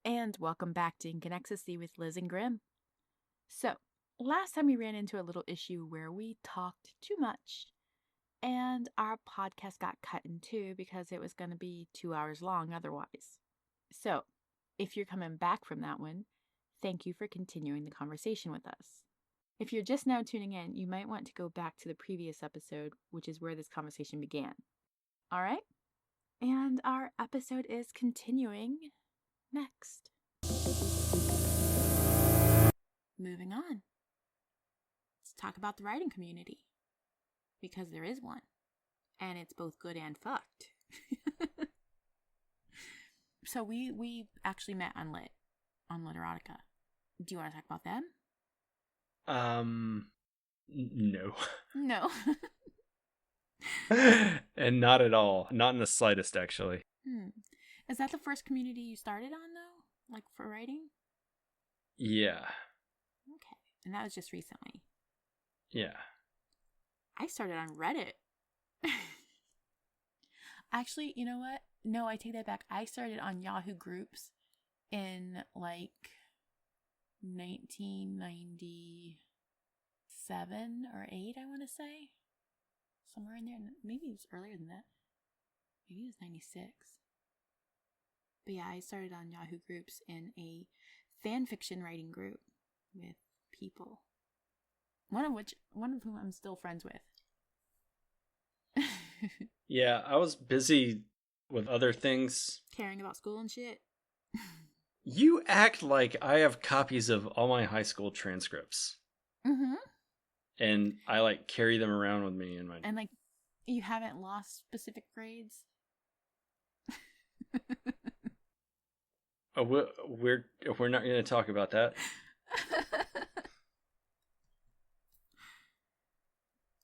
and welcome back to Ink and Ecstasy with Liz and Grim. So, last time we ran into a little issue where we talked too much, and our podcast got cut in two because it was going to be 2 hours long otherwise. So, if you're coming back from that one, thank you for continuing the conversation with us. If you're just now tuning in, you might want to go back to the previous episode, which is where this conversation began. All right? And our episode is continuing next. Moving on. Let's talk about the writing community. Because there is one. And it's both good and fucked. So we actually met on Erotica. Do you want to talk about them? No. No. And not at all. Not in the slightest, actually. Is that the first community you started on, though? Like, for writing? Yeah. Okay. And that was just recently? Yeah. I started on Reddit. Actually, you know what? No, I take that back. I started on Yahoo Groups in, like, 1997 or 8, I want to say. Somewhere in there. Maybe it was earlier than that. Maybe it was 96. But yeah, I started on Yahoo Groups in a fan fiction writing group with people. One of whom I'm still friends with. Yeah, I was busy with other things. Caring about school and shit. You act like I have copies of all my high school transcripts. Mm-hmm. And I, like, carry them around with me in my... And, like, you haven't lost specific grades? We're not going to talk about that.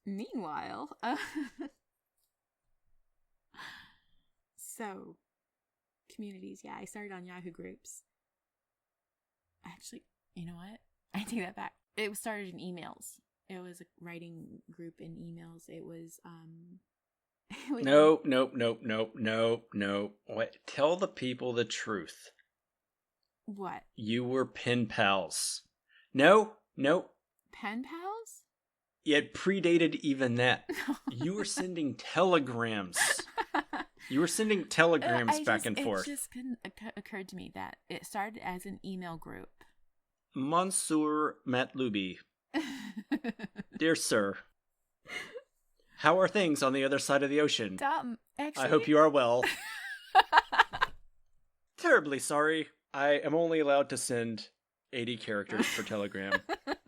Meanwhile, so communities, yeah, I started on Yahoo Groups. Actually, you know what? I take that back. It was started in emails. It was a writing group in emails. It was No. What? Tell the people the truth. What? You were pen pals. No. Pen pals? It predated even that. You were sending telegrams. You were sending telegrams back and forth. It just occurred to me that it started as an email group. Monsieur Matlubi. Dear sir. How are things on the other side of the ocean? Actually... I hope you are well. Terribly sorry. I am only allowed to send 80 characters per telegram.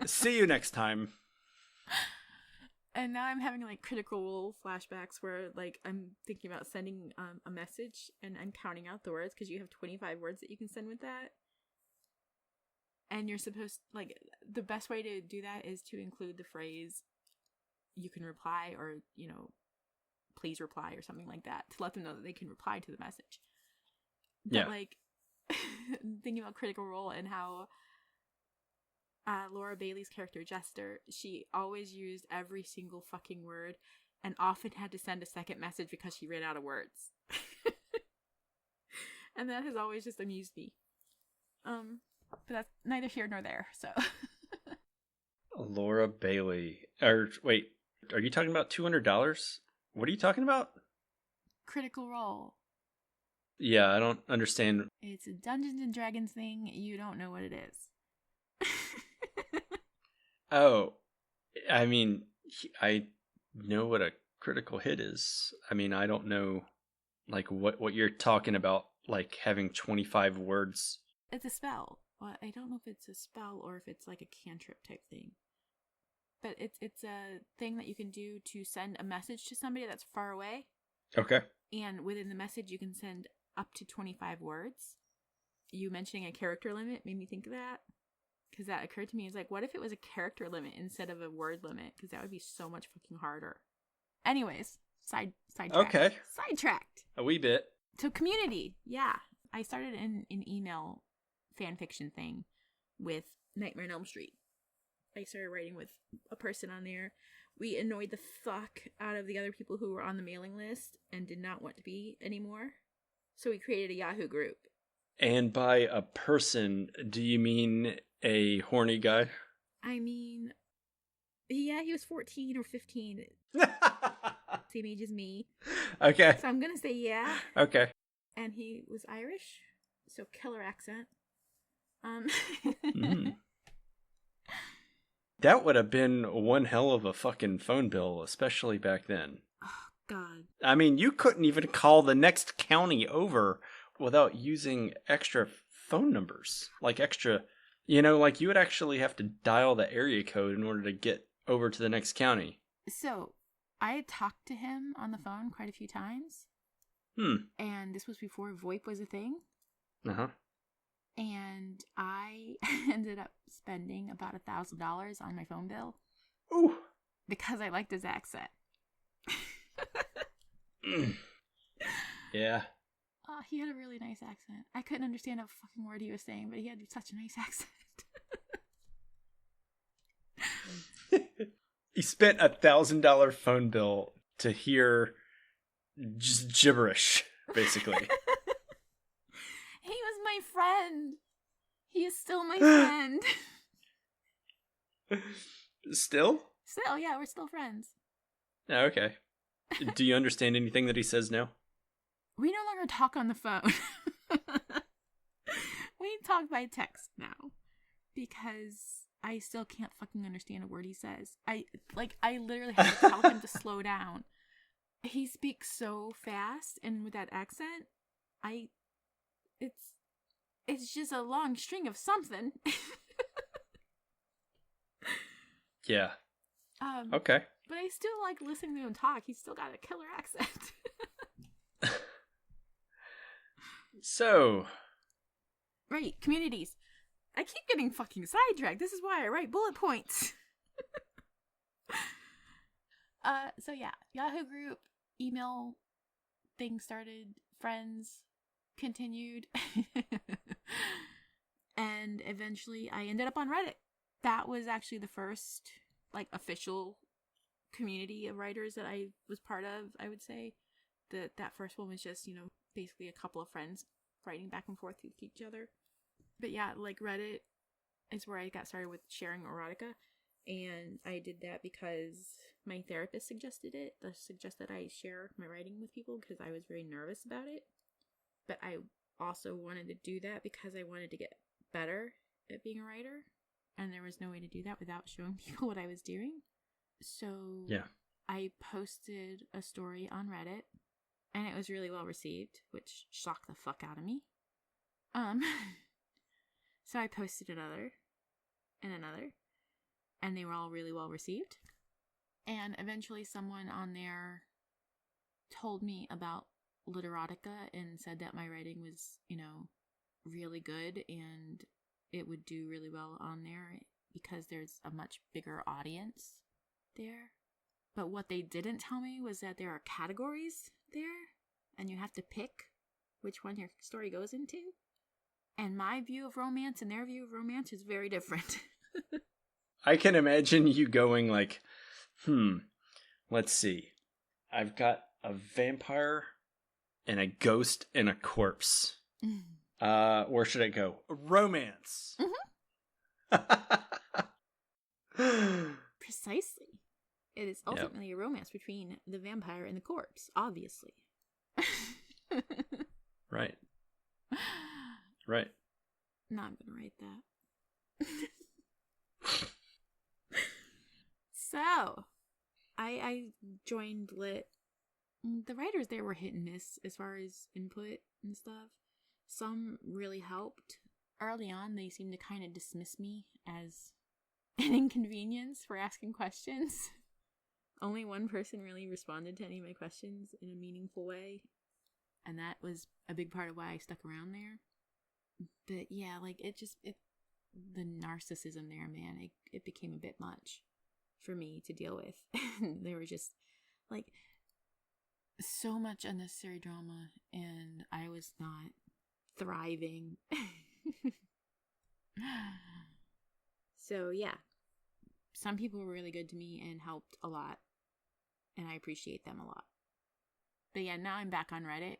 See you next time. And now I'm having, like, Critical Role flashbacks where, like, I'm thinking about sending a message and I'm counting out the words because you have 25 words that you can send with that. And you're supposed, like, the best way to do that is to include the phrase, you can reply, or, you know, please reply, or something like that, to let them know that they can reply to the message. But, yeah. Like, thinking about Critical Role and how Laura Bailey's character, Jester, she always used every single fucking word and often had to send a second message because she ran out of words. And that has always just amused me. But that's neither here nor there, so. Laura Bailey. Wait, are you talking about $200? What are you talking about? Critical Role. Yeah, I don't understand. It's a Dungeons and Dragons thing. You don't know what it is. Oh, I mean, I know what a critical hit is. I mean, I don't know, like, what you're talking about, like, having 25 words. It's a spell. Well, I don't know if it's a spell or if it's, like, a cantrip type thing. But it's a thing that you can do to send a message to somebody that's far away. Okay. And within the message, you can send up to 25 words. You mentioning a character limit made me think of that. Because that occurred to me. It's like, what if it was a character limit instead of a word limit? Because that would be so much fucking harder. Anyways, sidetracked. Okay. Sidetracked. A wee bit. So community, yeah. I started an email fan fiction thing with Nightmare on Elm Street. I started writing with a person on there. We annoyed the fuck out of the other people who were on the mailing list and did not want to be anymore. So we created a Yahoo group. And by a person, do you mean a horny guy? I mean, yeah, he was 14 or 15. Same age as me. Okay. So I'm going to say yeah. Okay. And he was Irish. So killer accent. Um, Mm. That would have been one hell of a fucking phone bill, especially back then. Oh, God. I mean, you couldn't even call the next county over without using extra phone numbers. Like extra, like you would actually have to dial the area code in order to get over to the next county. So I had talked to him on the phone quite a few times. Hmm. And this was before VoIP was a thing. Uh-huh. And I ended up spending about $1,000 on my phone bill. Ooh. Because I liked his accent. Yeah. Oh, he had a really nice accent. I couldn't understand a fucking word he was saying, but he had such a nice accent. He spent $1,000 phone bill to hear just gibberish, basically. He was my friend. He is still my friend. Still? Still, yeah, we're still friends. Oh, okay. Do you understand anything that he says now? We no longer talk on the phone. We talk by text now. Because I still can't fucking understand a word he says. I literally have to tell him to slow down. He speaks so fast and with that accent, it's just a long string of something. Yeah. Okay. But I still like listening to him talk. He's still got a killer accent. So. Right, communities. I keep getting fucking sidetracked. This is why I write bullet points. So yeah, Yahoo group, email thing started, friends continued. And eventually I ended up on Reddit. That was actually the first like official community of writers that I was part of, I would say. That first one was just, basically a couple of friends writing back and forth with each other. But yeah, like Reddit is where I got started with sharing erotica. And I did that because my therapist suggested it. Suggested I share my writing with people because I was very nervous about it. But I also wanted to do that because I wanted to get better at being a writer. And there was no way to do that without showing people what I was doing. So Yeah. I posted a story on Reddit. And it was really well received, which shocked the fuck out of me. So I posted another and another, and they were all really well received. And eventually someone on there told me about literotica and said that my writing was, really good and it would do really well on there because there's a much bigger audience there. But what they didn't tell me was that there are categories there and you have to pick which one your story goes into. And my view of romance and their view of romance is very different. I can imagine you going like, let's see. I've got a vampire and a ghost and a corpse. Where should I go? Romance. Mm-hmm. Precisely. It is ultimately a romance between the vampire and the corpse, obviously. Right. Right. No, I'm going to write that. So, I joined Lit. The writers there were hit and miss as far as input and stuff. Some really helped. Early on, they seemed to kind of dismiss me as an inconvenience for asking questions. Only one person really responded to any of my questions in a meaningful way. And that was a big part of why I stuck around there. But yeah, like the narcissism there, man, it became a bit much for me to deal with. There were just like so much unnecessary drama and I was not thriving. So yeah, some people were really good to me and helped a lot and I appreciate them a lot. But yeah, now I'm back on Reddit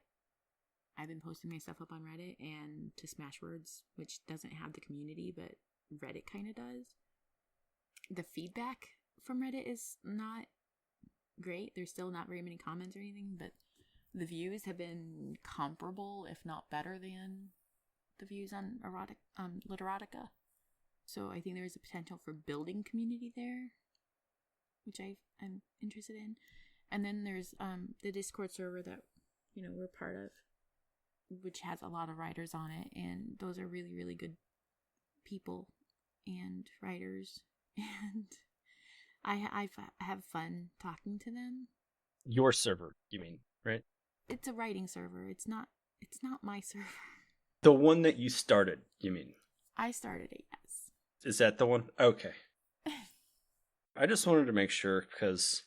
I've been posting my stuff up on Reddit and to Smashwords, which doesn't have the community, but Reddit kind of does. The feedback from Reddit is not great. There's still not very many comments or anything, but the views have been comparable, if not better than the views on Literotica. So I think there's a potential for building community there, which I'm interested in. And then there's the Discord server that we're part of, which has a lot of writers on it, and those are really, really good people and writers, and I have fun talking to them. Your server, you mean, right? It's a writing server. It's not my server. The one that you started, you mean? I started it, yes. Is that the one? Okay. I just wanted to make sure because,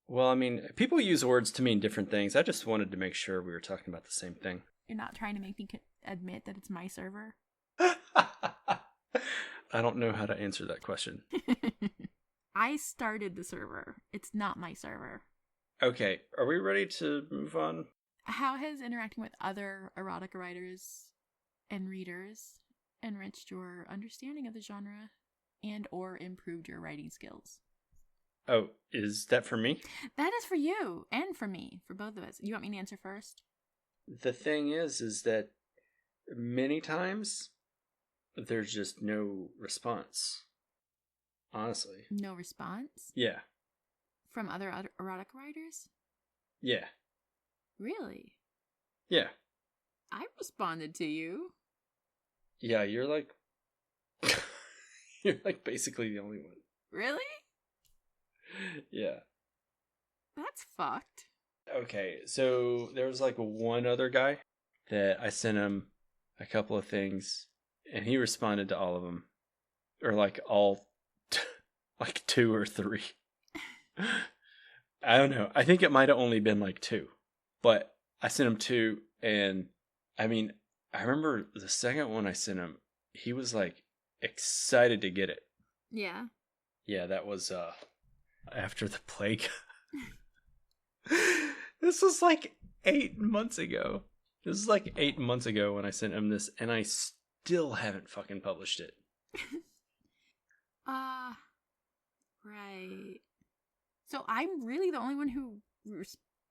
well, I mean, people use words to mean different things. I just wanted to make sure we were talking about the same thing. You're not trying to make me admit that it's my server? I don't know how to answer that question. I started the server. It's not my server. Okay, are we ready to move on? How has interacting with other erotica writers and readers enriched your understanding of the genre and or improved your writing skills? Oh, is that for me? That is for you and for me, for both of us. You want me to answer first? The thing is that many times there's just no response. Honestly. No response? Yeah. From other erotic writers? Yeah. Really? Yeah. I responded to you. Yeah, you're like basically the only one. Really? Yeah. That's fucked. Okay, so there was like one other guy that I sent him a couple of things and he responded to all of them. Or like all like 2 or 3. I don't know. I think it might have only been like 2. But I sent him 2 and I mean, I remember the second one I sent him, he was like excited to get it. Yeah. Yeah, that was after the plague. This was like 8 months ago. This is like 8 months ago when I sent him this, and I still haven't fucking published it. Right. So I'm really the only one who,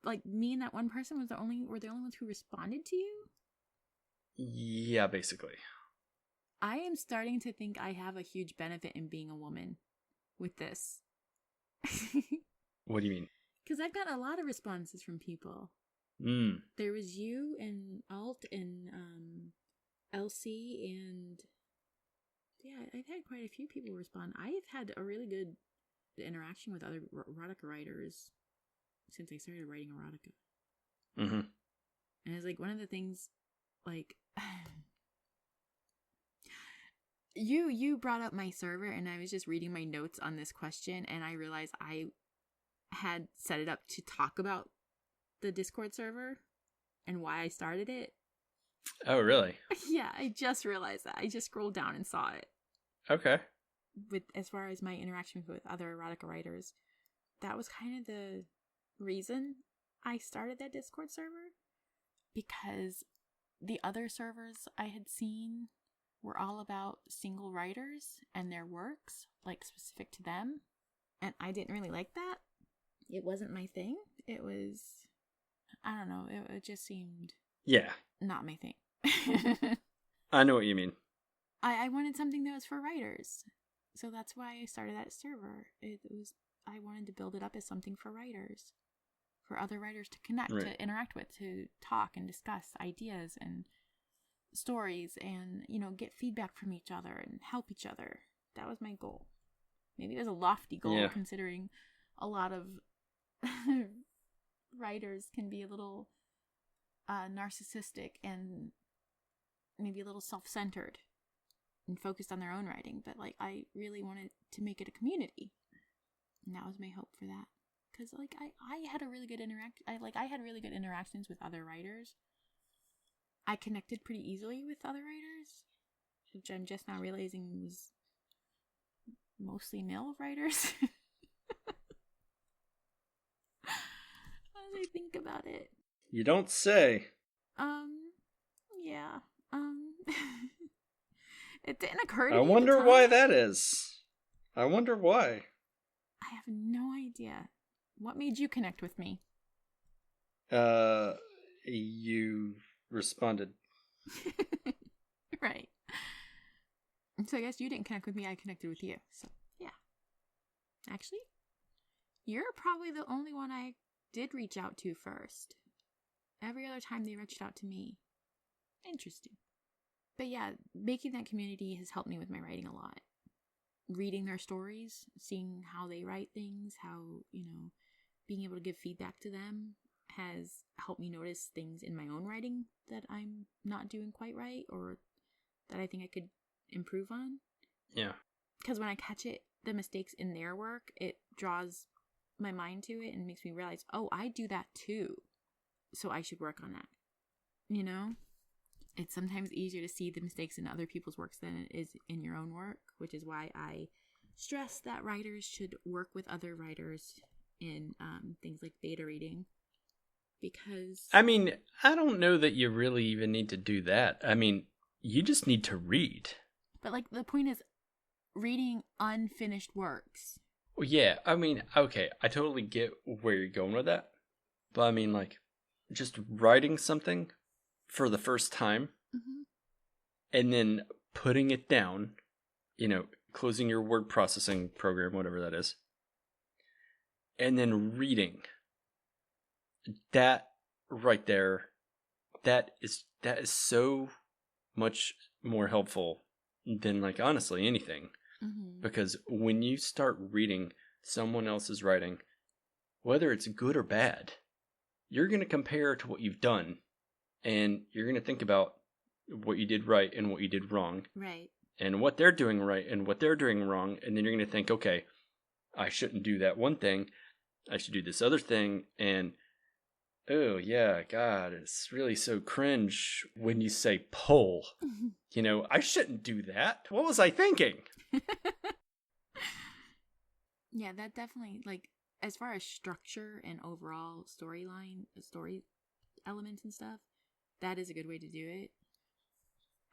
like, me and that one person were the only ones who responded to you? Yeah, basically. I am starting to think I have a huge benefit in being a woman with this. What do you mean? Because I've got a lot of responses from people. There was you and Alt and Elsie and yeah, I've had quite a few people respond. I've had a really good interaction with other erotica writers since I started writing erotica. Mm-hmm. And it's like one of the things, like you brought up my server, and I was just reading my notes on this question, and I realized I had set it up to talk about the Discord server and why I started it. Oh, really? Yeah, I just realized that. I just scrolled down and saw it. Okay. With as far as my interaction with other erotica writers, that was kind of the reason I started that Discord server, because the other servers I had seen were all about single writers and their works, like specific to them, and I didn't really like that. It wasn't my thing. It was, I don't know, it just seemed not my thing. I know what you mean. I wanted something that was for writers. So that's why I started that server. I wanted to build it up as something for writers. For other writers to connect, right, to interact with, to talk and discuss ideas and stories and, get feedback from each other and help each other. That was my goal. Maybe it was a lofty goal, considering a lot of writers can be a little narcissistic and maybe a little self-centered and focused on their own writing, but like I really wanted to make it a community, and that was my hope for that. Because like I had a really good I had really good interactions with other writers. I connected pretty easily with other writers, which I'm just now realizing was mostly male writers. As I think about it, you don't say. Yeah. Um, it didn't occur to I me at the wonder why time. that is. I wonder why. I have no idea. What made you connect with me? Uh, you responded. Right. So I guess you didn't connect with me, I connected with you. So, yeah. Actually, you're probably the only one I did reach out to first. Every other time they reached out to me. Interesting. But yeah, making that community has helped me with my writing a lot. Reading their stories, seeing how they write things, how, being able to give feedback to them has helped me notice things in my own writing that I'm not doing quite right or that I think I could improve on. Yeah. Because when I catch the mistakes in their work, it draws my mind to it and makes me realize, oh, I do that too. So I should work on that. It's sometimes easier to see the mistakes in other people's works than it is in your own work, which is why I stress that writers should work with other writers in things like beta reading. Because I mean, I don't know that you really even need to do that. I mean, you just need to read. But like the point is reading unfinished works. Well, yeah, I mean, okay, I totally get where you're going with that. But I mean, like, just writing something for the first time and then putting it down, closing your word processing program, whatever that is, and then reading. That right there, that is so much more helpful than, like, honestly anything. Because when you start reading someone else's writing, whether it's good or bad, you're going to compare to what you've done, and you're going to think about what you did right and what you did wrong. Right. And what they're doing right and what they're doing wrong, and then you're going to think, okay, I shouldn't do that one thing. I should do this other thing, and oh yeah, God, it's really so cringe when you say pull. I shouldn't do that. What was I thinking? Yeah, that definitely, like, as far as structure and overall story elements and stuff, that is a good way to do it.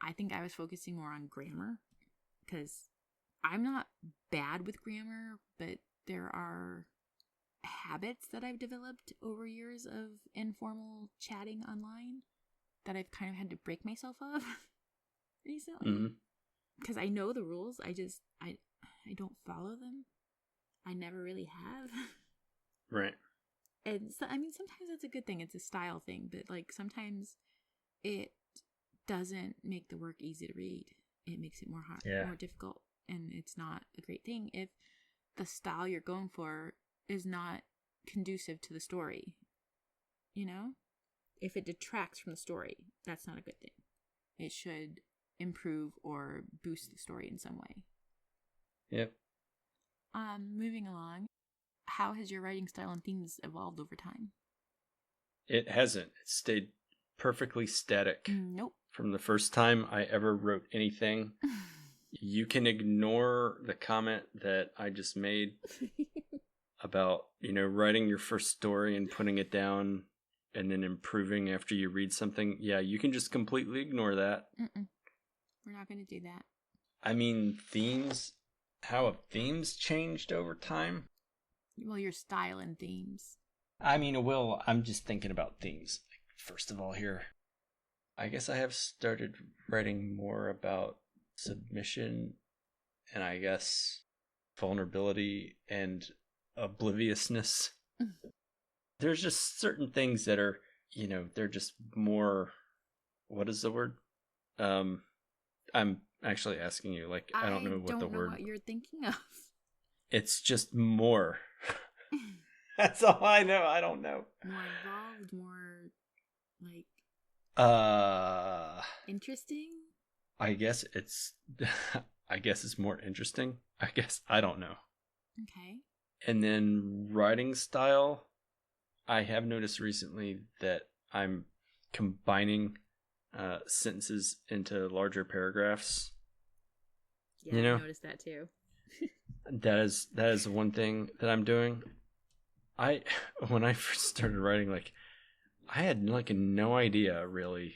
I think I was focusing more on grammar because I'm not bad with grammar, but there are habits that I've developed over years of informal chatting online that I've kind of had to break myself of recently. Because I know the rules, I don't follow them. I never really have. Right. And so, I mean, sometimes that's a good thing. It's a style thing, but like sometimes it doesn't make the work easy to read. It makes it more hard, more difficult, and it's not a great thing if the style you're going for is not conducive to the story. If it detracts from the story, that's not a good thing. It should improve or boost the story in some way. Yep. Moving along, how has your writing style and themes evolved over time? It hasn't. It stayed perfectly static. Nope. From the first time I ever wrote anything. You can ignore the comment that I just made about, writing your first story and putting it down and then improving after you read something. Yeah, you can just completely ignore that. We're not going to do that. I mean, themes. How have themes changed over time? Well, your style and themes. I mean, well, I'm just thinking about themes. First of all, here, I guess I have started writing more about submission and I guess vulnerability and obliviousness. There's just certain things that are, they're just more, what is the word? I'm actually asking you, like, I don't know what the word. What you're thinking of. It's just more. That's all I know. I don't know. More involved, more like interesting? I guess it's more interesting. I don't know. Okay. And then writing style, I have noticed recently that I'm combining sentences into larger paragraphs. Yeah, I noticed that too. that is one thing that I'm doing. When I first started writing, like, I had like no idea really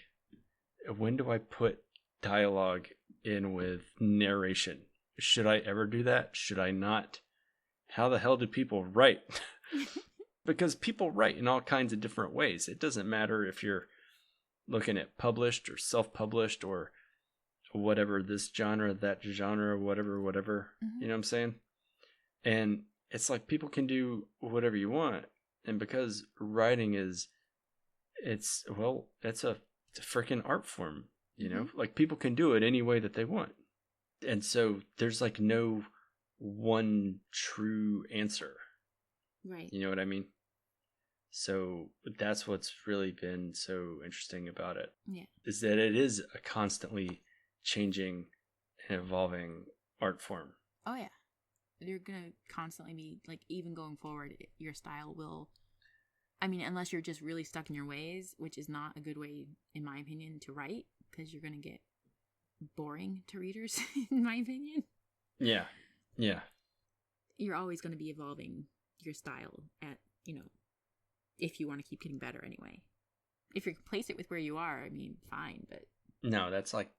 when do I put dialogue in with narration? Should I ever do that? Should I not? How the hell do people write? Because people write in all kinds of different ways. It doesn't matter if you're looking at published or self-published or whatever, this genre, that genre, whatever. Mm-hmm. You know what I'm saying? And it's like people can do whatever you want. And because writing it's a freaking art form, you know? Like people can do it any way that they want. And so there's like no one true answer. Right. You know what I mean? So that's what's really been so interesting about it. Yeah. Is that it is a constantly changing and evolving art form. Oh, yeah. You're going to constantly be, like, even going forward, your style will, I mean, unless you're just really stuck in your ways, which is not a good way, in my opinion, to write, because you're going to get boring to readers, in my opinion. Yeah. Yeah. You're always going to be evolving your style at, you know, if you want to keep getting better anyway. If you replace it with where you are, I mean, fine, but... No, that's like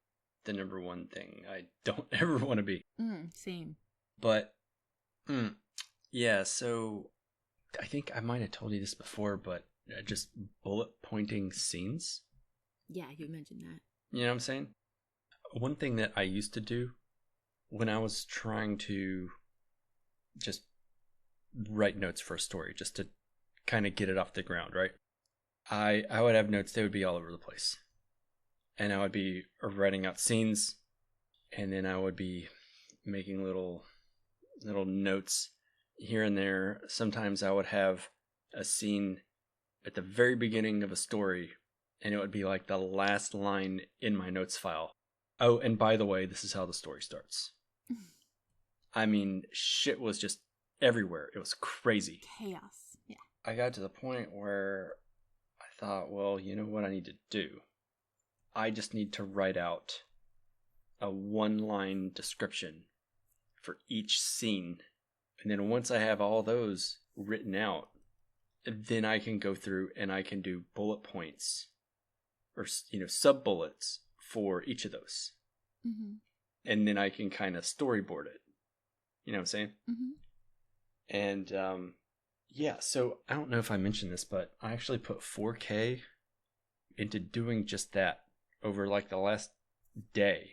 the number one thing I don't ever want to be. Same. But, yeah, so I think I might have told you this before, but just bullet pointing scenes. Yeah, you mentioned that. You know what I'm saying? One thing that I used to do when I was trying to just write notes for a story, just to kind of get it off the ground, right? I would have notes, they would be all over the place. And I would be writing out scenes, and then I would be making little notes here and there. Sometimes I would have a scene at the very beginning of a story, and it would be like the last line in my notes file. Oh, and by the way, this is how the story starts. I mean, shit was just everywhere. It was crazy. Chaos. Yeah. I got to the point where I thought, well, you know what I need to do? I just need to write out a one-line description for each scene. And then once I have all those written out, then I can go through and I can do bullet points or, sub-bullets for each of those. Mm-hmm. And then I can kind of storyboard it. You know what I'm saying? Mm-hmm. And, yeah, so I don't know if I mentioned this, but I actually put 4K into doing just that over like the last day.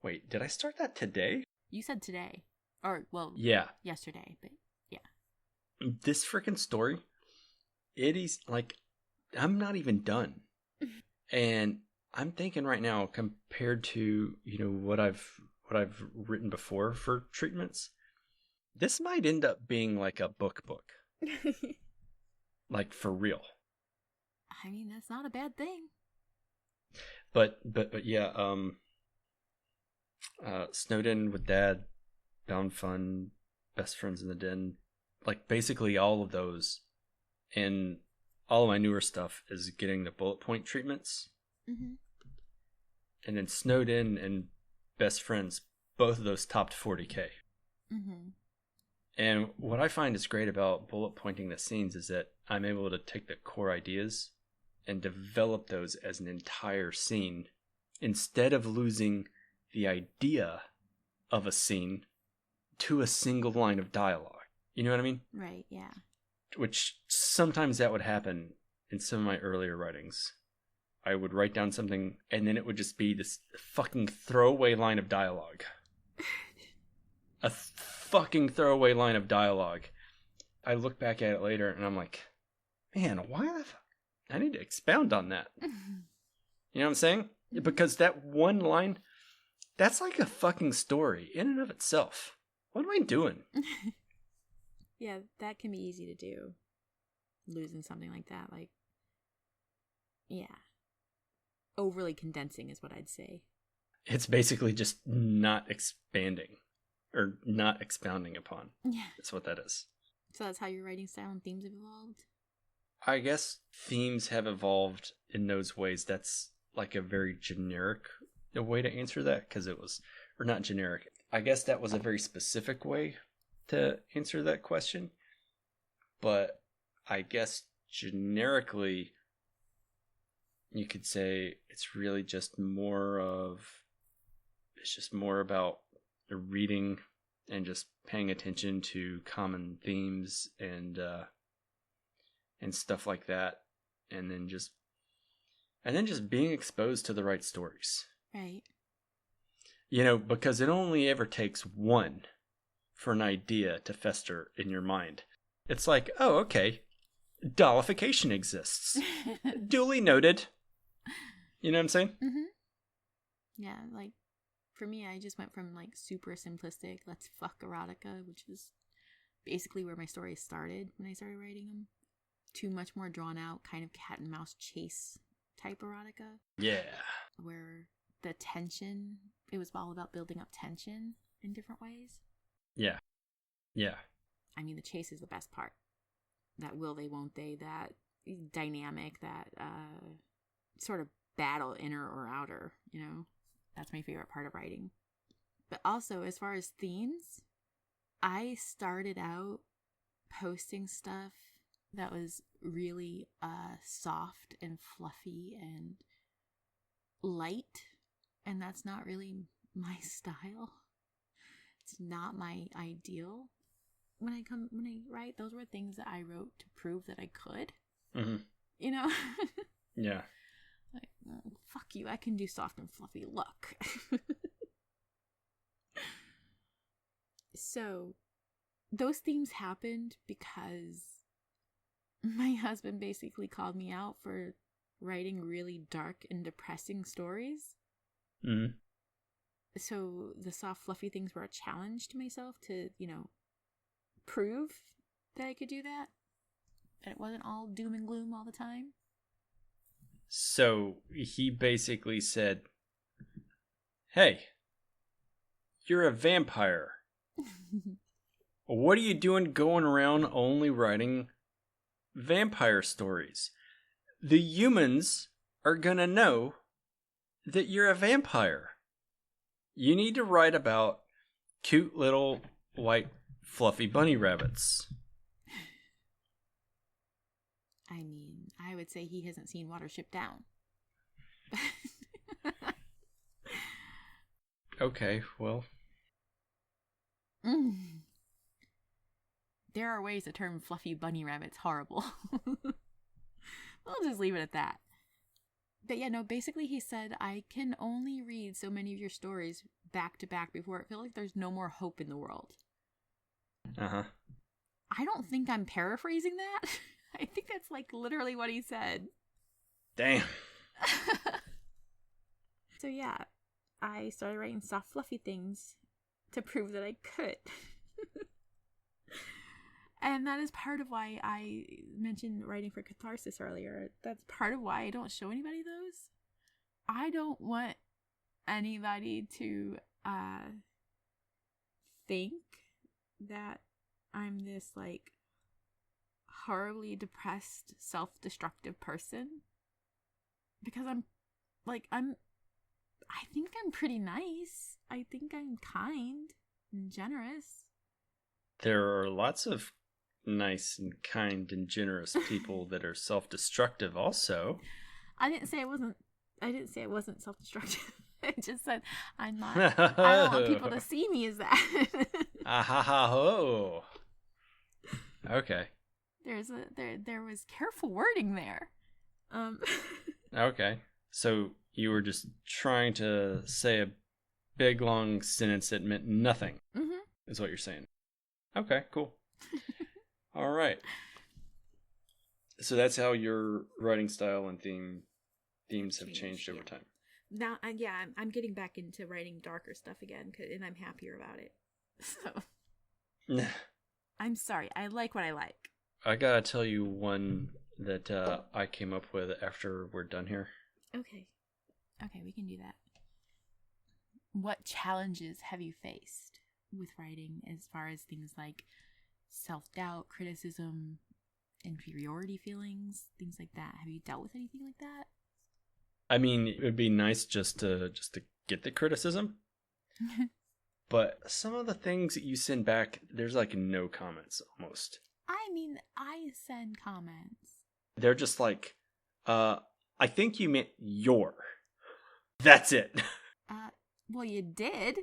Wait, did I start that today? You said today. Or, well, yeah, yesterday, but yeah. This freaking story, it is like, I'm not even done. And I'm thinking right now, compared to, what I've written before for treatments, this might end up being like a book. Like for real. I mean, that's not a bad thing. But yeah, Snowed In with Dad, Bound Fun, Best Friends in the Den, like basically all of those, and all of my newer stuff is getting the bullet point treatments. Mm-hmm. And then Snowed In and Best Friends, both of those topped 40K. Mm-hmm. And what I find is great about bullet pointing the scenes is that I'm able to take the core ideas and develop those as an entire scene instead of losing the idea of a scene to a single line of dialogue. You know what I mean? Right, yeah. Which sometimes that would happen in some of my earlier writings. I would write down something and then it would just be this fucking throwaway line of dialogue. A fucking throwaway line of dialogue. I look back at it later and I'm like, man, why the fuck? I need to expound on that. You know what I'm saying? Because that one line, that's like a fucking story in and of itself. What am I doing? Yeah, that can be easy to do. Losing something like that, like, yeah. Overly condensing is what I'd say. It's basically just not expanding or not expounding upon. Yeah. That's what that is. So that's how your writing style and themes have evolved? I guess themes have evolved in those ways. That's like a very generic way to answer that, because it was, or not generic. I guess that was a very specific way to answer that question. But I guess generically, you could say it's really just more about reading and just paying attention to common themes and stuff like that, and then just being exposed to the right stories. Right. Because it only ever takes one for an idea to fester in your mind. It's like, oh, okay, dollification exists. Duly noted. You know what I'm saying? Mm-hmm. Yeah, like, for me, I just went from, like, super simplistic, let's fuck erotica, which is basically where my stories started when I started writing them, to much more drawn out, kind of cat and mouse chase type erotica. Yeah. Where the tension, it was all about building up tension in different ways. Yeah. Yeah. I mean, the chase is the best part. That will they, won't they, that dynamic, that sort of battle, inner or outer, That's my favorite part of writing. But also, as far as themes, I started out posting stuff that was really soft and fluffy and light, and that's not really my style. It's not my ideal. When I write, those were things that I wrote to prove that I could. Mm-hmm. Yeah. Like, oh, fuck you, I can do soft and fluffy. Look. So, those themes happened because my husband basically called me out for writing really dark and depressing stories. Mm-hmm. So, the soft, fluffy things were a challenge to myself to, prove that I could do that. That it wasn't all doom and gloom all the time. So he basically said, hey, you're a vampire. What are you doing going around only writing vampire stories? The humans are gonna know that you're a vampire. You need to write about cute little white fluffy bunny rabbits. I mean, I would say he hasn't seen Watership Down. Okay, well. There are ways to turn fluffy bunny rabbits horrible. We'll just leave it at that. But yeah, no, basically he said, I can only read so many of your stories back to back before it feels like there's no more hope in the world. Uh-huh. I don't think I'm paraphrasing that. I think that's like literally what he said. Damn. So yeah, I started writing soft, fluffy things to prove that I could. And that is part of why I mentioned writing for catharsis earlier. That's part of why I don't show anybody those. I don't want anybody to think that I'm this like horribly depressed, self-destructive person, because I think I'm pretty nice. I think I'm kind and generous. There are lots of nice and kind and generous people that are self-destructive also. I didn't say it wasn't self-destructive. I just said I'm not. I don't want people to see me as that. Oh. Okay. There was careful wording there. Okay. So you were just trying to say a big long sentence that meant nothing. Mm-hmm. Is what you're saying. Okay, cool. All right. So that's how your writing style and themes have changed over time. Now, yeah, I'm getting back into writing darker stuff again, and I'm happier about it. So, I'm sorry. I like what I like. I gotta tell you one that I came up with after we're done here. Okay, we can do that. What challenges have you faced with writing as far as things like self-doubt, criticism, inferiority feelings, things like that? Have you dealt with anything like that? I mean, it would be nice just to get the criticism. But some of the things that you send back, there's like no comments almost. I mean, I send comments. They're just like, I I think you meant your. That's it. Well, you did.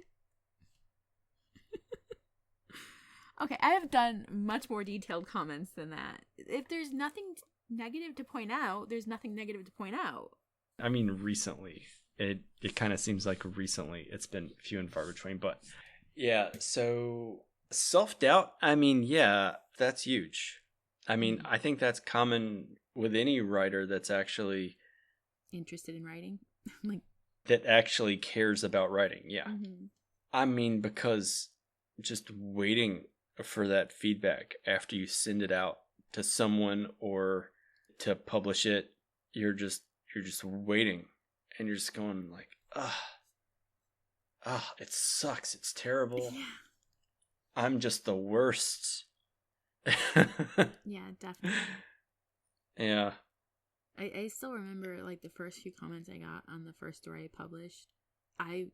Okay, I have done much more detailed comments than that. If there's nothing negative to point out, there's nothing negative to point out. I mean, recently. It kind of seems like recently. It's been few and far between. But yeah, so self-doubt, I mean, yeah, that's huge. I mean, I think that's common with any writer that's actually interested in writing. Like, that actually cares about writing. Yeah. mm-hmm. I mean, because just waiting for that feedback after you send it out to someone or to publish it, you're just waiting, and you're just going like, it sucks, it's terrible. Yeah. I'm just the worst. Yeah, definitely. Yeah. I still remember like the first few comments I got on the first story I published. I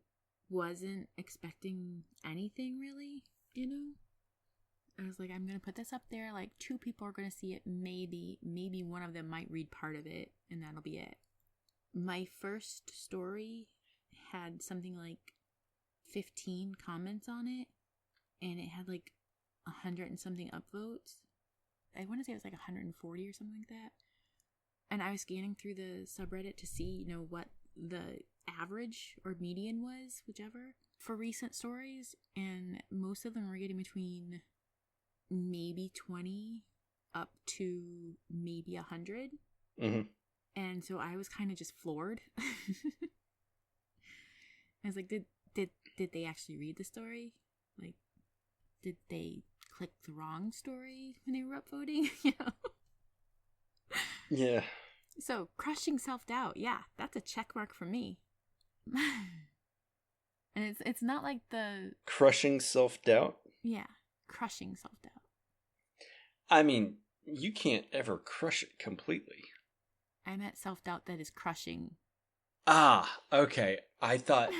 wasn't expecting anything really, you know? I was like, I'm going to put this up there. Like, 2 people are going to see it. Maybe one of them might read part of it, and that'll be it. My first story had something like 15 comments on it, and it had like 100 and something upvotes. I want to say it was like 140 or something like that. And I was scanning through the subreddit to see, you know, what the average or median was, whichever, for recent stories. And most of them were getting between maybe 20 up to maybe 100. Mm-hmm. And so I was kind of just floored. I was like, did they actually read the story? Like, did they click the wrong story when they were upvoting? You know? Yeah. So, crushing self-doubt. Yeah, that's a check mark for me. And it's not like the... Crushing self-doubt? Yeah, crushing self-doubt. I mean, you can't ever crush it completely. I meant self-doubt that is crushing. Ah, okay. I thought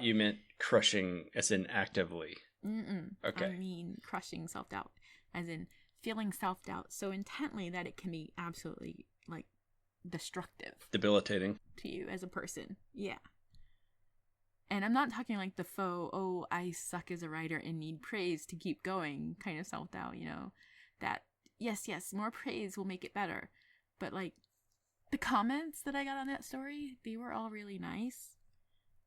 you meant crushing as in actively. Okay. I mean crushing self-doubt as in feeling self-doubt so intently that it can be absolutely, like, destructive. Debilitating. To you as a person. Yeah. And I'm not talking like the faux, oh, I suck as a writer and need praise to keep going kind of self-doubt, you know? That, yes, more praise will make it better. But, like, the comments that I got on that story, they were all really nice.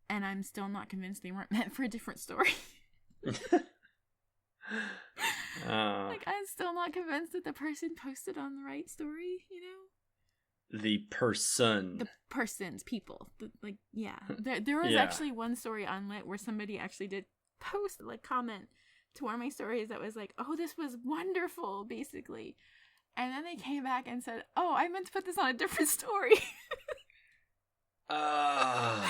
And I'm still not convinced they weren't meant for a different story. Like, I'm still not convinced that the person posted on the right story, you know? The person. The person's people. Yeah. There was actually one story on Lit where somebody actually did post, like, comment to one of my stories that was like, oh, this was wonderful, basically. And then they came back and said, oh, I meant to put this on a different story. And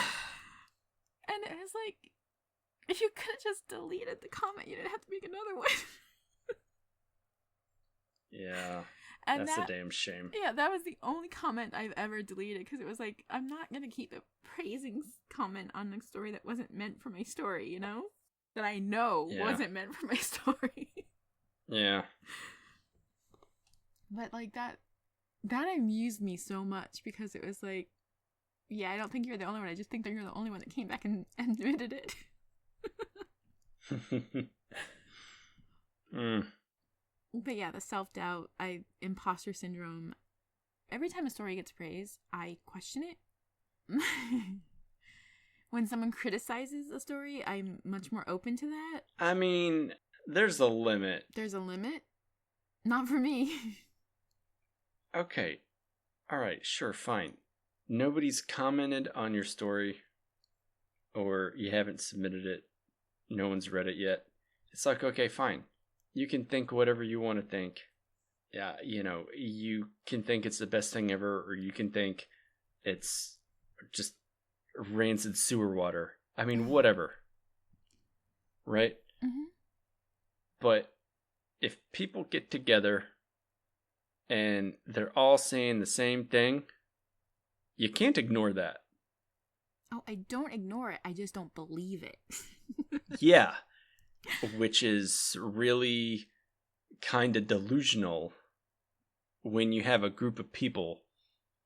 it was like, if you could have just deleted the comment, you didn't have to make another one. Yeah. And that's a damn shame. Yeah, that was the only comment I've ever deleted, because it was like, I'm not going to keep a praising comment on a story that wasn't meant for my story, you know? That I know wasn't meant for my story. Yeah. But, like, that amused me so much, because it was like, yeah, I don't think you're the only one. I just think that you're the only one that came back and admitted it. But yeah, the self-doubt, imposter syndrome. Every time a story gets praised, I question it. When someone criticizes a story, I'm much more open to that. I mean, there's a limit. There's a limit? Not for me. Okay. Alright, sure, fine. Nobody's commented on your story, or you haven't submitted it. No one's read it yet. It's like, okay, fine. You can think whatever you want to think. Yeah, you know, you can think it's the best thing ever, or you can think it's just rancid sewer water. I mean, whatever. Right? Mm-hmm. But if people get together and they're all saying the same thing, you can't ignore that. Oh, I don't ignore it. I just don't believe it. Yeah. Which is really kind of delusional when you have a group of people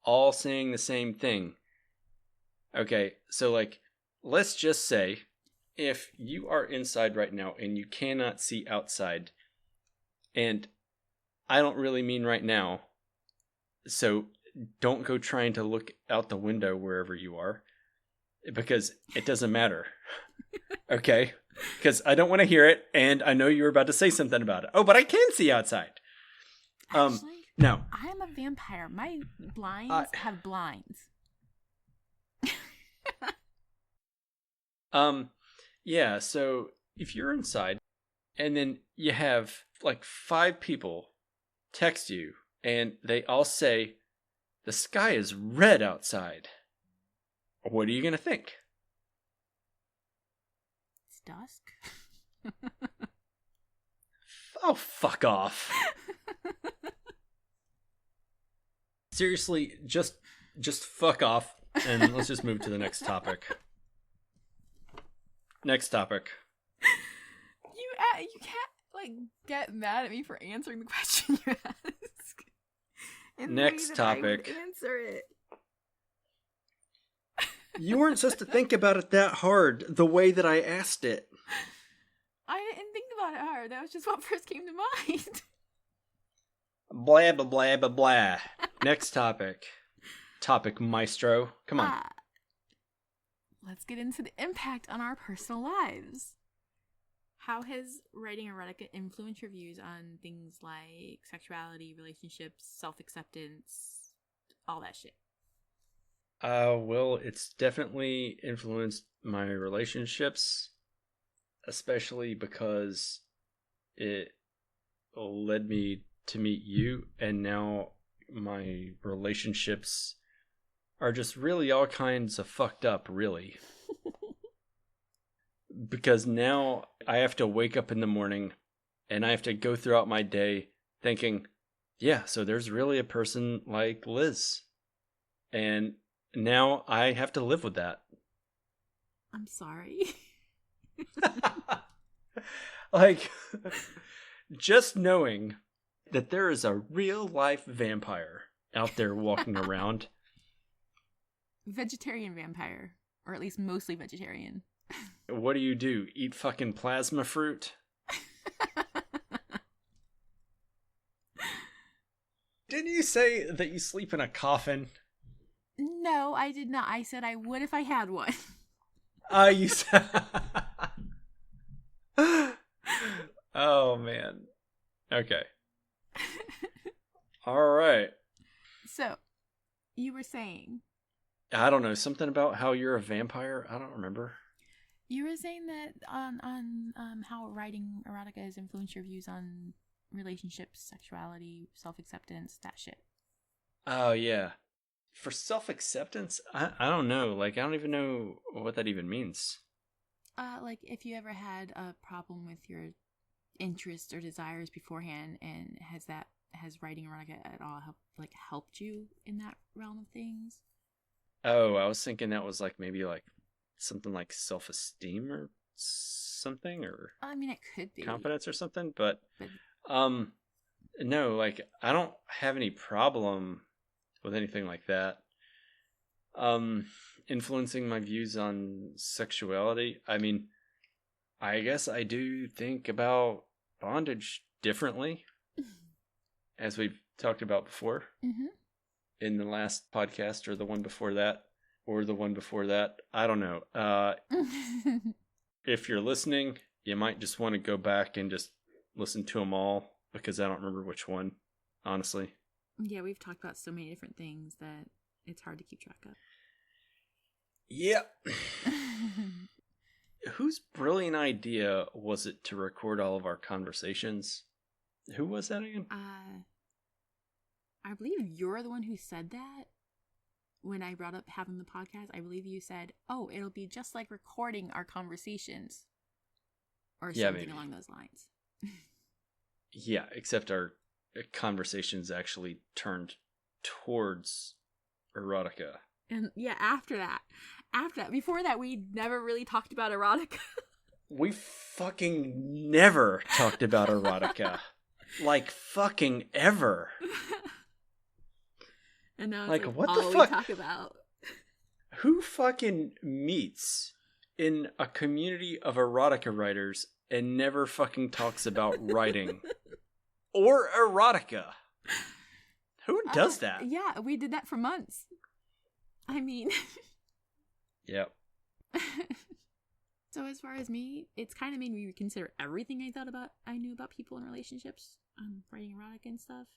all saying the same thing. Okay, so like, let's just say if you are inside right now and you cannot see outside, and I don't really mean right now, so don't go trying to look out the window wherever you are, because it doesn't matter. Okay? Because I don't want to hear it, and I know you were about to say something about it. Oh, but I can see outside. Actually, no. I am a vampire. My blinds have blinds. Yeah, so if you're inside and then you have like 5 people text you and they all say the sky is red outside, what are you going to think? It's dusk. Oh, fuck off. Seriously, just fuck off and let's just move to the next topic. Next topic. You can't like get mad at me for answering the question you ask. Next topic. I would answer it. You weren't supposed to think about it that hard the way that I asked it. I didn't think about it hard. That was just what first came to mind. Blah blah blah blah blah. Next topic. Topic maestro. Come on. Let's get into the impact on our personal lives. How has writing erotica influenced your views on things like sexuality, relationships, self-acceptance, all that shit? Well, it's definitely influenced my relationships, especially because it led me to meet you, and now my relationships are just really all kinds of fucked up, really. Because now I have to wake up in the morning and I have to go throughout my day thinking, yeah, so there's really a person like Liz. And now I have to live with that. I'm sorry. Like, just knowing that there is a real life vampire out there walking around. Vegetarian vampire. Or at least mostly vegetarian. What do? Eat fucking plasma fruit? Didn't you say that you sleep in a coffin? No, I did not. I said I would if I had one. You said... Oh, man. Okay. All right. So, you were saying... I don't know, something about how you're a vampire? I don't remember. You were saying that on how writing erotica has influenced your views on relationships, sexuality, self-acceptance, that shit. Oh, yeah. For self-acceptance, I don't know. Like, I don't even know what that even means. Like, if you ever had a problem with your interests or desires beforehand, and has writing erotica at all helped you in that realm of things? Oh, I was thinking that was like maybe like something like self-esteem or something, or I mean, it could be confidence or something, but no, like I don't have any problem with anything like that. Influencing my views on sexuality, I mean, I guess I do think about bondage differently, as we've talked about before. Mm-hmm. In the last podcast, or the one before that, or the one before that. I don't know. If you're listening, you might just want to go back and just listen to them all, because I don't remember which one, honestly. Yeah, we've talked about so many different things that it's hard to keep track of. Yep. Whose brilliant idea was it to record all of our conversations? Who was that again? I believe you're the one who said that when I brought up having the podcast. I believe you said, oh, it'll be just like recording our conversations. Or something maybe along those lines. Yeah, except our conversations actually turned towards erotica. And yeah, after that, before that, we never really talked about erotica. We fucking never talked about erotica. Like fucking ever. And now it's Like, like what the all we fuck? talk about. Who fucking meets in a community of erotica writers and never fucking talks about writing or erotica? Who does that? Yeah, we did that for months. I mean, Yep. so as far as me, it's kind of made me reconsider everything I knew about people in relationships, writing erotica and stuff.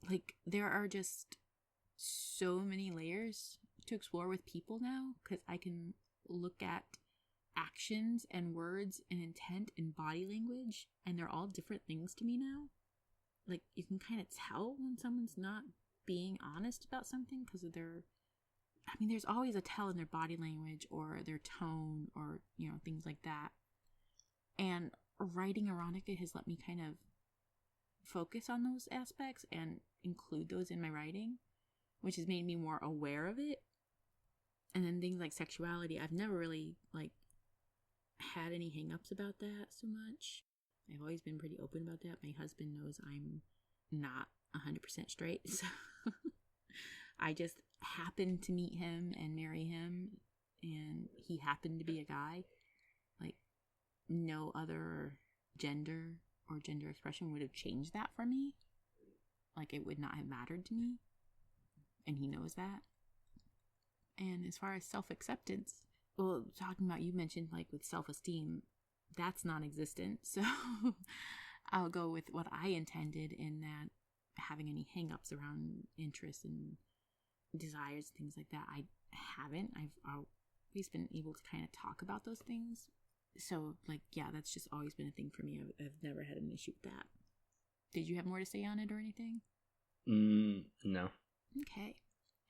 Like, there are just so many layers to explore with people now, because I can look at actions and words and intent and body language, and they're all different things to me now. Like, you can kind of tell when someone's not being honest about something because of there's always a tell in their body language or their tone or, things like that. And writing erotica has let me kind of focus on those aspects and include those in my writing, which has made me more aware of it. And then things like sexuality, I've never really, had any hang-ups about that so much. I've always been pretty open about that. My husband knows I'm not 100% straight, so I just happened to meet him and marry him, and he happened to be a guy. Like, no other gender or gender expression would have changed that for me. Like, it would not have mattered to me, and he knows that. And as far as self-acceptance, well, talking about, you mentioned, with self-esteem, that's non-existent. So I'll go with what I intended, in that having any hang-ups around interests and desires, things like that, I haven't. I've always been able to kind of talk about those things. So, that's just always been a thing for me. I've never had an issue with that. Did you have more to say on it or anything? No. Okay.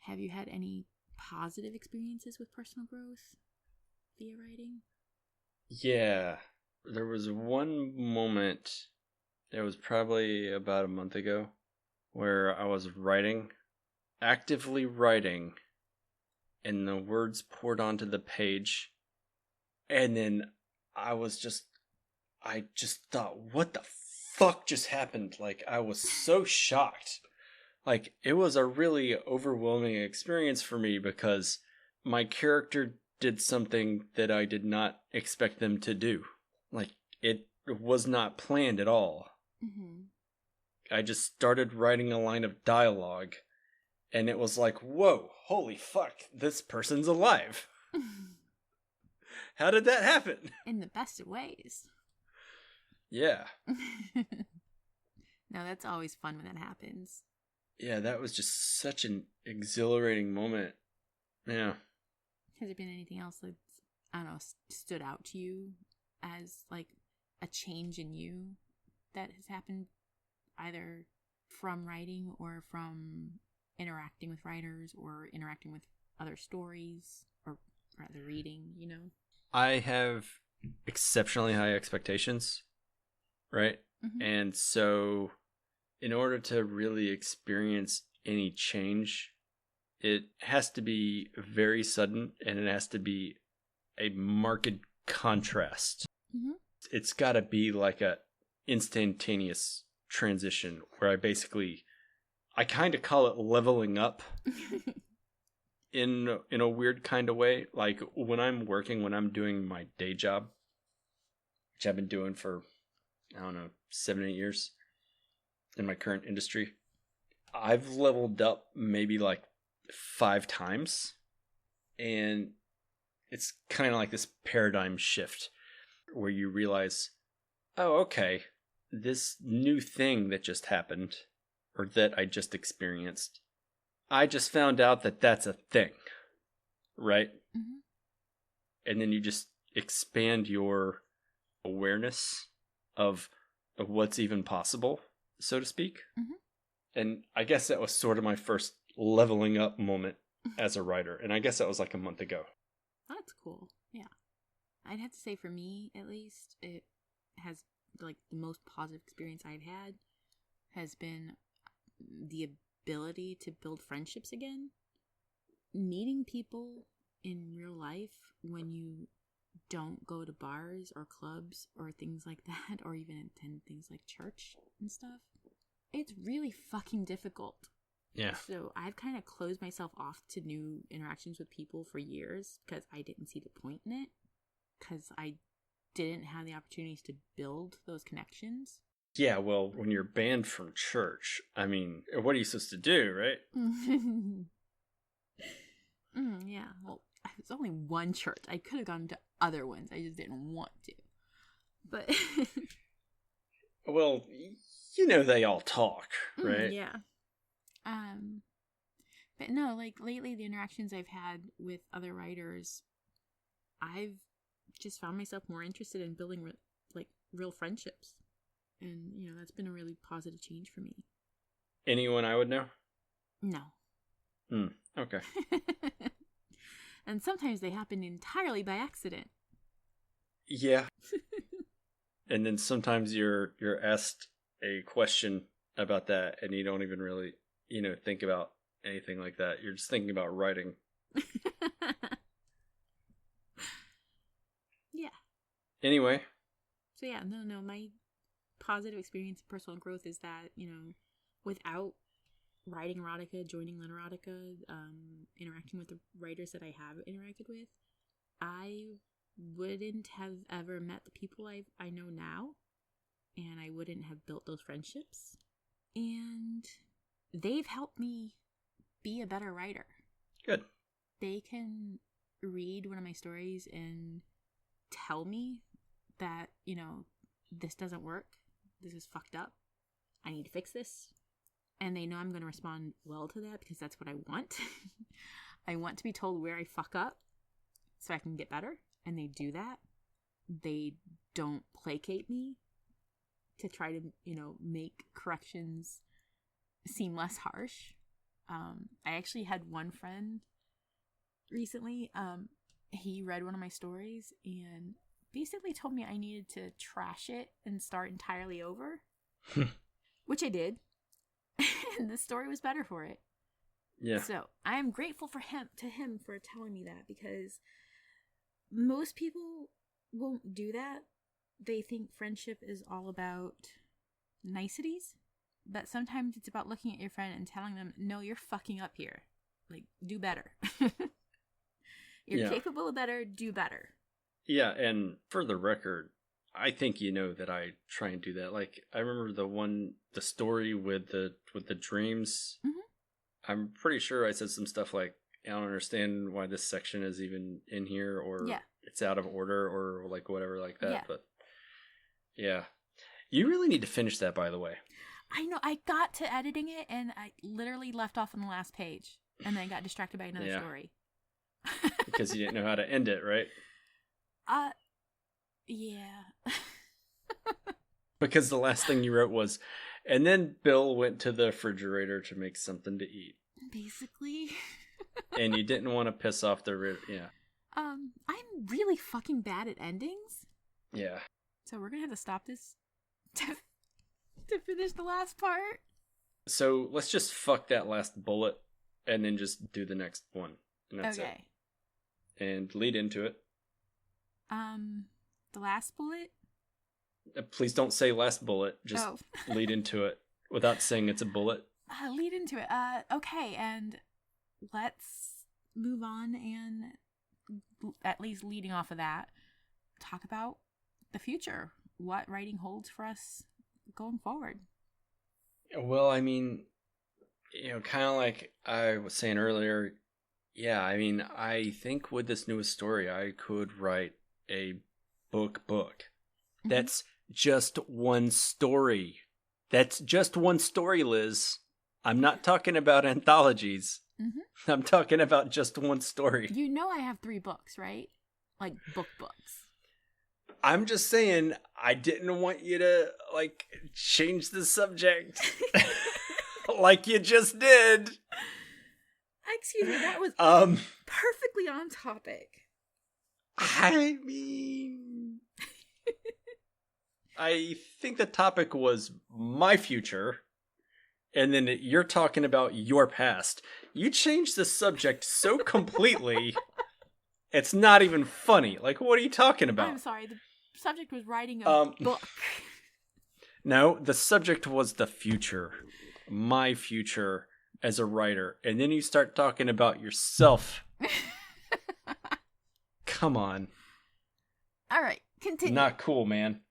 Have you had any positive experiences with personal growth via writing? Yeah. There was one moment, it was probably about a month ago, where I was actively writing, and the words poured onto the page, and then I just thought, what the fuck just happened? I was so shocked. It was a really overwhelming experience for me, because my character did something that I did not expect them to do. It was not planned at all. Mm-hmm. I just started writing a line of dialogue, and it was like, whoa, holy fuck, this person's alive. How did that happen? In the best of ways. Yeah. No, that's always fun when that happens. Yeah, that was just such an exhilarating moment. Yeah. Has there been anything else that's, I don't know, stood out to you as a change in you that has happened either from writing or from interacting with writers or interacting with other stories, or rather reading, I have exceptionally high expectations, right? Mm-hmm. And so, in order to really experience any change, it has to be very sudden, and it has to be a marked contrast. Mm-hmm. It's got to be like a instantaneous transition, where I kind of call it leveling up in a weird kind of way. Like, when I'm doing my day job, which I've been doing for, I don't know, 7-8 years in my current industry, I've leveled up maybe 5 times, and it's kind of like this paradigm shift where you realize, oh, okay, this new thing that just happened, or that I just experienced, I just found out that that's a thing, right? Mm-hmm. And then you just expand your awareness of what's even possible, so to speak. Mm-hmm. And I guess that was sort of my first leveling up moment as a writer. And I guess that was a month ago. That's cool. Yeah. I'd have to say, for me, at least, it has, the most positive experience I've had has been the ability to build friendships again. Meeting people in real life when you don't go to bars or clubs or things like that, or even attend things like church and stuff. It's really fucking difficult. Yeah. So I've kind of closed myself off to new interactions with people for years because I didn't see the point in it, because I didn't have the opportunities to build those connections. Yeah, well, when you're banned from church, I mean, what are you supposed to do, right? Yeah, well, it's only one church. I could have gone to other ones. I just didn't want to. But Well, they all talk, right? yeah. But no, like lately, the interactions I've had with other writers, I've just found myself more interested in building like real friendships, and that's been a really positive change for me. Anyone I would know? No. Okay. And sometimes they happen entirely by accident. Yeah. And then sometimes you're asked a question about that, and you don't even really, think about anything like that. You're just thinking about writing. Yeah. Anyway. So yeah, no, my positive experience in personal growth is that, without writing erotica, joining Literotica, interacting with the writers that I have interacted with, I wouldn't have ever met the people I know now, and I wouldn't have built those friendships. And they've helped me be a better writer. Good. They can read one of my stories and tell me that, this doesn't work. This is fucked up. I need to fix this. And they know I'm going to respond well to that because that's what I want. I want to be told where I fuck up so I can get better. And they do that. They don't placate me to try to, make corrections seem less harsh. I actually had one friend recently. He read one of my stories and basically told me I needed to trash it and start entirely over, which I did. And the story was better for it. Yeah. So I am grateful for him for telling me that, because most people won't do that. They think friendship is all about niceties, but sometimes it's about looking at your friend and telling them, no, you're fucking up here. Like, do better. You're capable of better, do better. Yeah, and for the record, I think that I try and do that. Like, I remember the story with the dreams. Mm-hmm. I'm pretty sure I said some stuff like, I don't understand why this section is even in here, or it's out of order, or like whatever like that. Yeah. But yeah, you really need to finish that, by the way. I know. I got to editing it and I literally left off on the last page, and then I got distracted by another story. Because you didn't know how to end it, right? Yeah. Because the last thing you wrote was, and then Bill went to the refrigerator to make something to eat. Basically. And you didn't want to piss off the I'm really fucking bad at endings. Yeah. So we're gonna have to stop this to finish the last part. So let's just fuck that last bullet and then just do the next one. And that's it. And lead into it. The last bullet? Please don't say last bullet. Just lead into it without saying it's a bullet. Lead into it. Okay, and let's move on, and at least leading off of that, talk about the future. What writing holds for us going forward. Well, I mean, kind of like I was saying earlier, yeah, I mean, I think with this newest story, I could write a book. Mm-hmm. That's just one story. That's just one story, Liz. I'm not talking about anthologies. Mm-hmm. I'm talking about just one story. You know I have 3 books, right? Like books. I'm just saying, I didn't want you to, like, change the subject like you just did. Excuse me, that was perfectly on topic. I mean, I think the topic was my future, and then you're talking about your past. You changed the subject so completely, it's not even funny. Like, what are you talking about? I'm sorry, the subject was writing a book. No, the subject was the future. My future as a writer, and then you start talking about yourself. Come on. All right, continue. Not cool, man.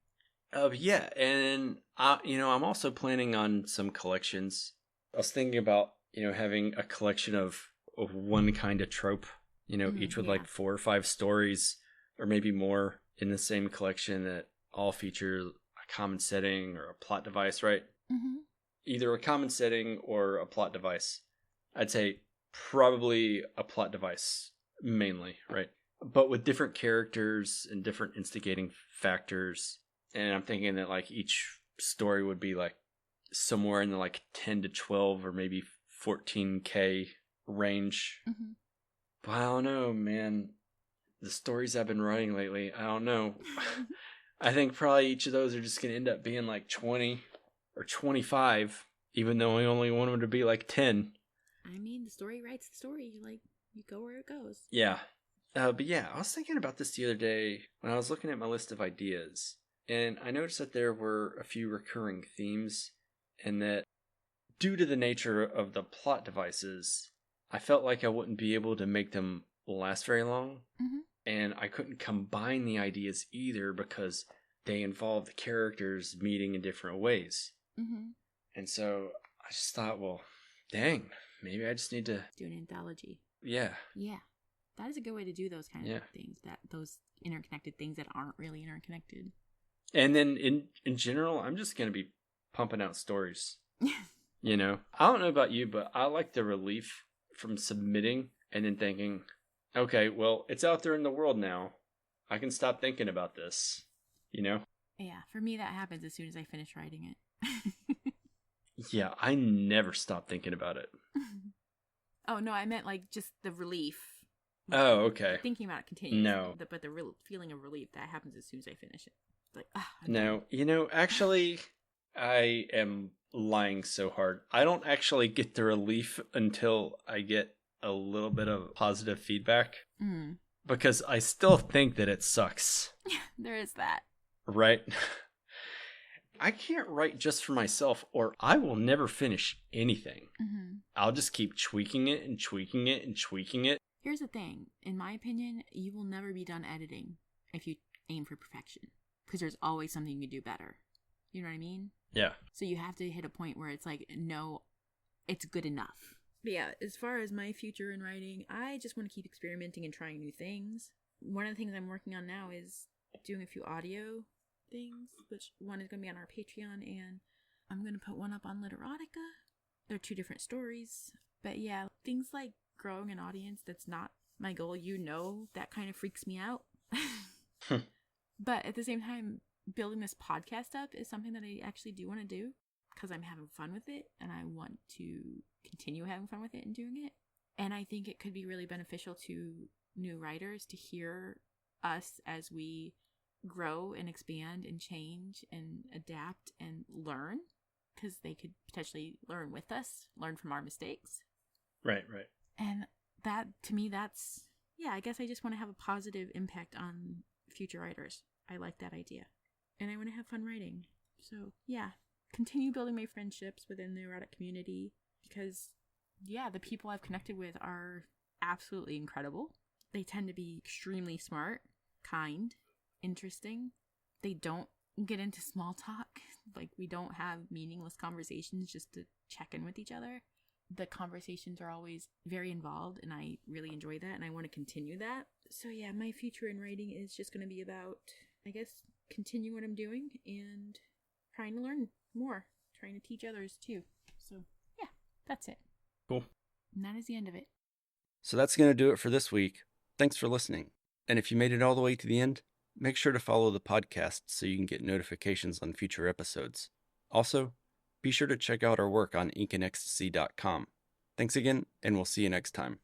Yeah, and I'm also planning on some collections. I was thinking about, having a collection of one kind of trope, each with like 4 or 5 stories or maybe more in the same collection that all feature a common setting or a plot device, right? Mm-hmm. Either a common setting or a plot device. I'd say probably a plot device mainly, right? But with different characters and different instigating factors. And I'm thinking that like each story would be like somewhere in the like 10 to 12 or maybe 14K range. Mm-hmm. But I don't know, man. The stories I've been writing lately, I don't know. I think probably each of those are just going to end up being like 20 or 25, even though I only want them to be like 10. I mean, the story writes the story. You go where it goes. Yeah. But yeah, I was thinking about this the other day when I was looking at my list of ideas. And I noticed that there were a few recurring themes, and that due to the nature of the plot devices, I felt like I wouldn't be able to make them last very long. Mm-hmm. And I couldn't combine the ideas either because they involve the characters meeting in different ways. Mm-hmm. And so I just thought, well, dang, maybe I just need to do an anthology. Yeah. Yeah. That is a good way to do those kind of things, those interconnected things that aren't really interconnected. And then in general, I'm just going to be pumping out stories. I don't know about you, but I like the relief from submitting and then thinking, okay, well, it's out there in the world now. I can stop thinking about this, Yeah, for me, that happens as soon as I finish writing it. Yeah, I never stop thinking about it. Oh, no, I meant like just the relief. Oh, okay. Thinking about it continues. No. But the real feeling of relief, that happens as soon as I finish it. Like, No, actually, I am lying so hard. I don't actually get the relief until I get a little bit of positive feedback. Mm. Because I still think that it sucks. There is that. Right? I can't write just for myself, or I will never finish anything. Mm-hmm. I'll just keep tweaking it and tweaking it and tweaking it. Here's the thing. In my opinion, you will never be done editing if you aim for perfection. Because there's always something you can do better. You know what I mean? Yeah. So you have to hit a point where it's like, no, it's good enough. But yeah, as far as my future in writing, I just want to keep experimenting and trying new things. One of the things I'm working on now is doing a few audio things, which one is going to be on our Patreon, and I'm going to put one up on erotica. They're 2 different stories. But yeah, things like growing an audience, that's not my goal. That kind of freaks me out. But at the same time, building this podcast up is something that I actually do want to do because I'm having fun with it, and I want to continue having fun with it and doing it. And I think it could be really beneficial to new writers to hear us as we grow and expand and change and adapt and learn, because they could potentially learn with us, learn from our mistakes. Right. And that, to me, that's, I guess I just want to have a positive impact on future writers. I like that idea. And I want to have fun writing. So, continue building my friendships within the erotic community, because, the people I've connected with are absolutely incredible. They tend to be extremely smart, kind, interesting. They don't get into small talk. Like, we don't have meaningless conversations just to check in with each other. The conversations are always very involved, and I really enjoy that, and I want to continue that. So my future in writing is just going to be about, I guess, continuing what I'm doing and trying to learn more, trying to teach others too. So that's it. Cool. And that is the end of it. So that's going to do it for this week. Thanks for listening. And if you made it all the way to the end, make sure to follow the podcast so you can get notifications on future episodes. Also, be sure to check out our work on inkandecstasy.com. Thanks again, and we'll see you next time.